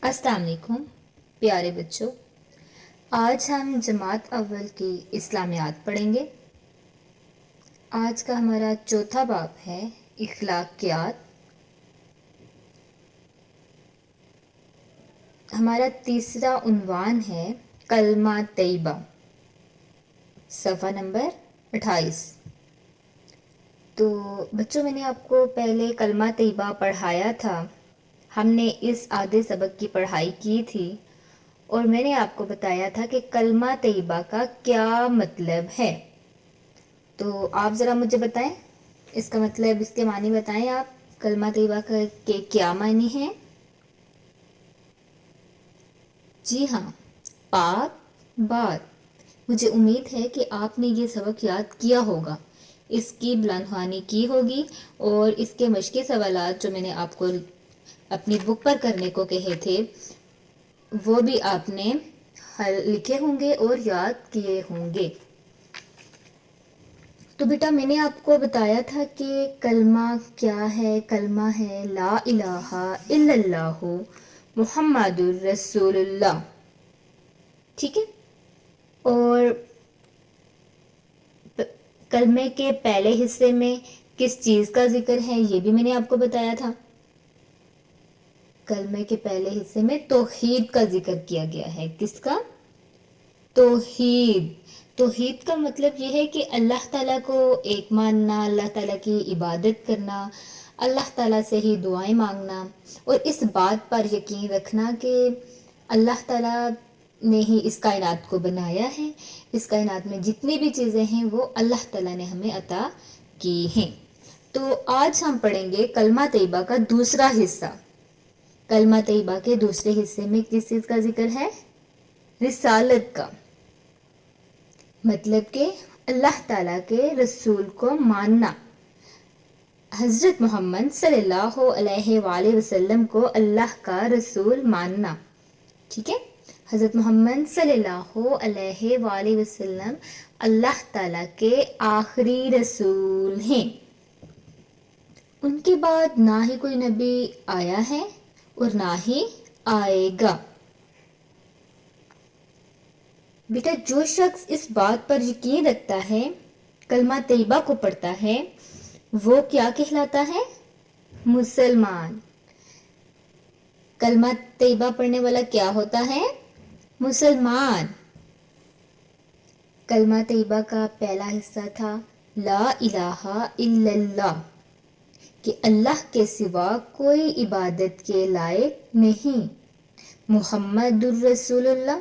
अस्सलाम वालेकुम प्यारे बच्चों। आज हम जमात अव्वल की इस्लामियात पढ़ेंगे। आज का हमारा चौथा बाब है इखलाकियात। हमारा तीसरा उन्वान है कलमा तैयबा, सफ़ा नंबर 28। तो बच्चों, मैंने आपको पहले कलमा तैयबा पढ़ाया था। हमने इस आधे सबक की पढ़ाई की थी और मैंने आपको बताया था कि कलमा तैयबा का क्या मतलब है। तो आप ज़रा मुझे बताएं, इसका मतलब, इसके मानी बताएं आप। कलमा तैयबा का के क्या मानी है? जी हाँ, पाक बात। मुझे उम्मीद है कि आपने ये सबक याद किया होगा, इसकी बुलंदवानी की होगी और इसके मश्क़ी सवालात जो मैंने आपको अपनी बुक पर करने को कहे थे वो भी आपने हल लिखे होंगे और याद किए होंगे। तो बेटा, मैंने आपको बताया था कि कलमा क्या है। कलमा है ला इलाहा इल्लल्लाहु मुहम्मदुर रसूलुल्लाह। ठीक है। और कलमे के पहले हिस्से में किस चीज़ का जिक्र है ये भी मैंने आपको बताया था। कलमे के पहले हिस्से में तौहीद का जिक्र किया गया है। किसका? तौहीद। तौहीद का मतलब यह है कि अल्लाह ताला को एक मानना, अल्लाह ताला की इबादत करना, अल्लाह ताला से ही दुआएं मांगना और इस बात पर यकीन रखना कि अल्लाह ताला ने ही इस कायनात को बनाया है। इस कायनात में जितनी भी चीज़ें हैं वो अल्लाह ताला ने हमें अता की हैं। तो आज हम पढ़ेंगे कलमा तैयबा का दूसरा हिस्सा। कलमा तैयबा के दूसरे हिस्से में किस चीज़ का जिक्र है? रिसालत का। मतलब कि अल्लाह ताला के रसूल को मानना। हज़रत मोहम्मद सल्लल्लाहु अलैहि वसल्लम को अल्लाह का रसूल मानना। ठीक है। हज़रत मोहम्मद सल्लल्लाहु अलैहि वसल्लम अल्लाह ताला के आखिरी रसूल हैं। उनके बाद ना ही कोई नबी आया है और ना ही आएगा। बेटा, जो शख्स इस बात पर यकीन रखता है, कलमा तैयबा को पढ़ता है, वो क्या कहलाता है? मुसलमान। कलमा तैयबा पढ़ने वाला क्या होता है? मुसलमान। कलमा तैयबा का पहला हिस्सा था ला इलाहा इल्लल्लाह, कि अल्लाह के सिवा कोई इबादत के लायक नहीं। मुहम्मदुर रसूलुल्लाह,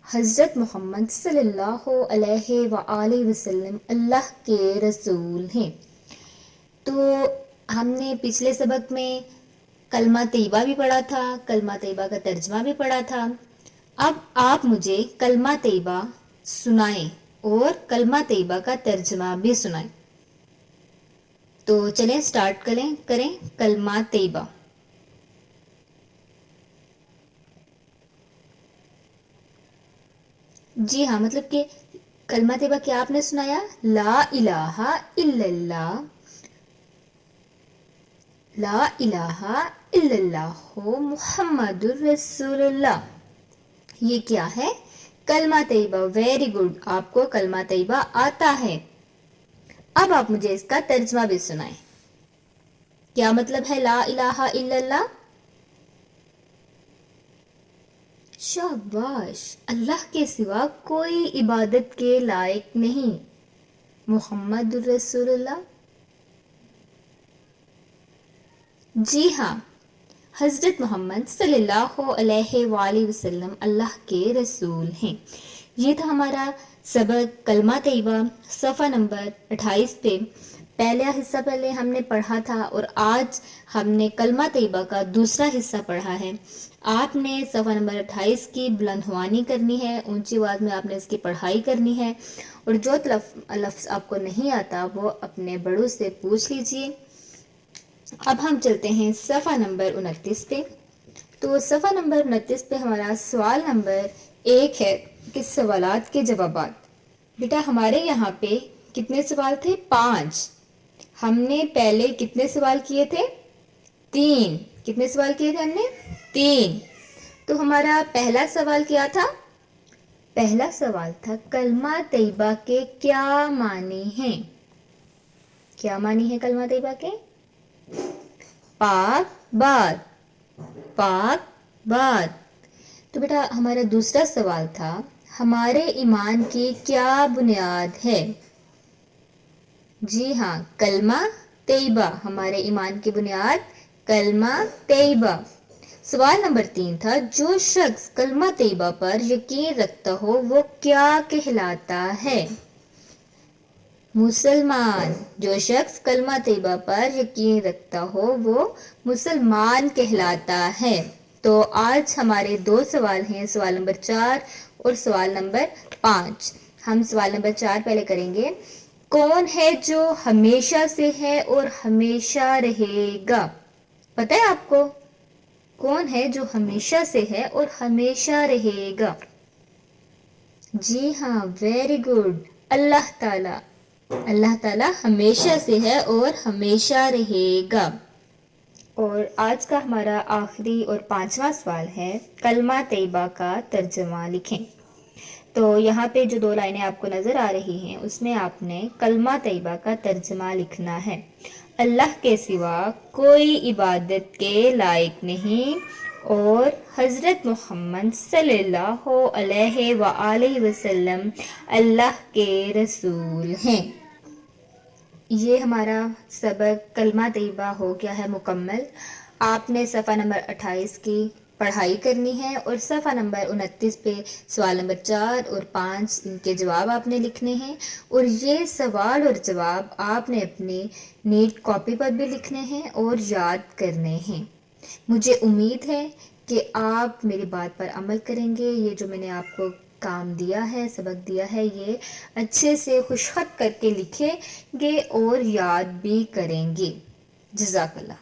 हज़रत मोहम्मद सल्लल्लाहु अलैहि वसल्लम अल्लाह के रसूल हैं। तो हमने पिछले सबक में कलमा तैयबा भी पढ़ा था, कलमा तैयबा का तर्जमा भी पढ़ा था। अब आप मुझे कलमा तैयबा सुनाएं और कलमा तैयबा का तर्जमा भी सुनाएं। तो चलें स्टार्ट करें कलमा तैयबा। जी हाँ, मतलब कि कलमा तैयबा क्या आपने सुनाया? ला इलाहा इल्लल्लाह, ला इलाहा इल्लल्लाहु मुहम्मदुर रसूलुल्लाह। ये क्या है? कलमा तैयबा। वेरी गुड, आपको कलमा तैयबा आता है। अब आप मुझे इसका तर्जमा भी सुनाएं। क्या मतलब है ला इलाहा इल्लल्लाह? शाबाश, अल्लाह के सिवा कोई इबादत के लायक नहीं। मुहम्मदुर रसूलुल्लाह। जी हाँ, हज़रत मोहम्मद सल्लल्लाहु अलैहि वसल्लम अल्लाह के रसूल हैं। ये था हमारा सबक कलमा तैयबा, सफ़ा नंबर 28 पे। पहला हिस्सा पहले हमने पढ़ा था और आज हमने कलमा तैयबा का दूसरा हिस्सा पढ़ा है। आपने सफ़ा नंबर 28 की बुलंदवानी करनी है, ऊंची आवाज़ में आपने इसकी पढ़ाई करनी है और जो लफ्ज़ आपको नहीं आता वो अपने बड़ों से पूछ लीजिए। अब हम चलते हैं सफ़ा नंबर 29 पे। तो सफ़ा नंबर 29 पे हमारा सवाल नंबर 1 है कि सवालात के जवाबात। बेटा, हमारे यहाँ पे कितने सवाल थे? 5। हमने पहले कितने सवाल किए थे? 3। कितने सवाल किए थे हमने? 3। تو ہمارا پہلا سوال کیا تھا؟ پہلا سوال تھا کلمہ طیبہ کے کیا معنی ہیں؟ کیا معنی ہے کلمہ طیبہ کے؟ پاک بات، پاک بات۔ تو بیٹا ہمارا دوسرا سوال تھا ہمارے ایمان کی کیا بنیاد ہے؟ جی ہاں، کلمہ طیبہ، ہمارے ایمان کی بنیاد کلمہ طیبہ۔ سوال نمبر 3 تھا جو شخص کلمہ طیبہ پر یقین رکھتا ہو وہ کیا کہلاتا ہے؟ مسلمان۔ جو شخص کلمہ طیبہ پر یقین رکھتا ہو وہ مسلمان کہلاتا ہے۔ تو آج ہمارے 2 سوال ہیں، سوال نمبر 4 اور سوال نمبر 5۔ ہم سوال نمبر 4 پہلے کریں گے۔ کون ہے جو ہمیشہ سے ہے اور ہمیشہ رہے گا؟ پتہ ہے آپ کو کون ہے جو ہمیشہ سے ہے اور ہمیشہ رہے گا؟ جی ہاں، ویری گڈ، اللہ تعالی۔ اللہ تعالی ہمیشہ سے ہے اور ہمیشہ رہے گا۔ اور آج کا ہمارا آخری اور 5واں سوال ہے کلمہ طیبہ کا ترجمہ لکھیں۔ تو یہاں پہ جو 2 لائنیں آپ کو نظر آ رہی ہیں اس میں آپ نے کلمہ طیبہ کا ترجمہ لکھنا ہے۔ اللہ کے سوا کوئی عبادت کے لائق نہیں اور حضرت محمد صلی اللہ علیہ وآلہ وسلم اللہ کے رسول ہیں۔ یہ ہمارا سبق کلمہ طیبہ ہو گیا ہے مکمل۔ آپ نے صفحہ نمبر 28 کی پڑھائی کرنی ہے اور صفحہ نمبر 29 پہ سوال نمبر 4 اور 5 ان کے جواب آپ نے لکھنے ہیں، اور یہ سوال اور جواب آپ نے اپنی نیٹ کاپی پر بھی لکھنے ہیں اور یاد کرنے ہیں۔ مجھے امید ہے کہ آپ میری بات پر عمل کریں گے۔ یہ جو میں نے آپ کو کام دیا ہے، سبق دیا ہے، یہ اچھے سے خوش خط کر کے لکھیں گے اور یاد بھی کریں گے۔ جزاک اللہ۔